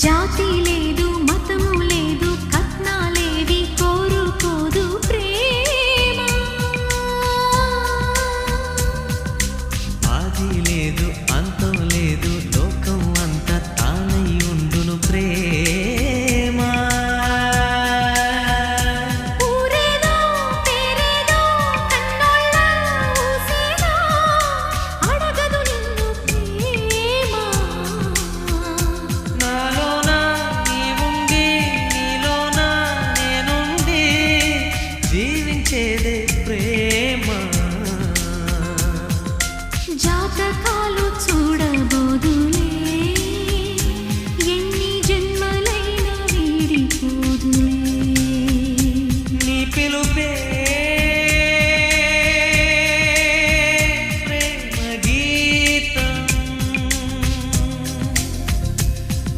జాతి లేదు మతము లేదు కట్నాలేవి కోరుకోదు ప్రేమ ఆది లేదు అంతం లేదు లోకం అంత తానై ఉండును ప్రేమ ఊరేదో పేరేదో కన్నోళ్ళ ఊసేదో అడగదు నిన్ను ప్రేమ నాలోన నీవుండి నీలోన నేనుండి జీవించేదే ప్రేమ జాతకాలు చూడబోదులే ఎన్ని జన్మలైన వీడిపోదులే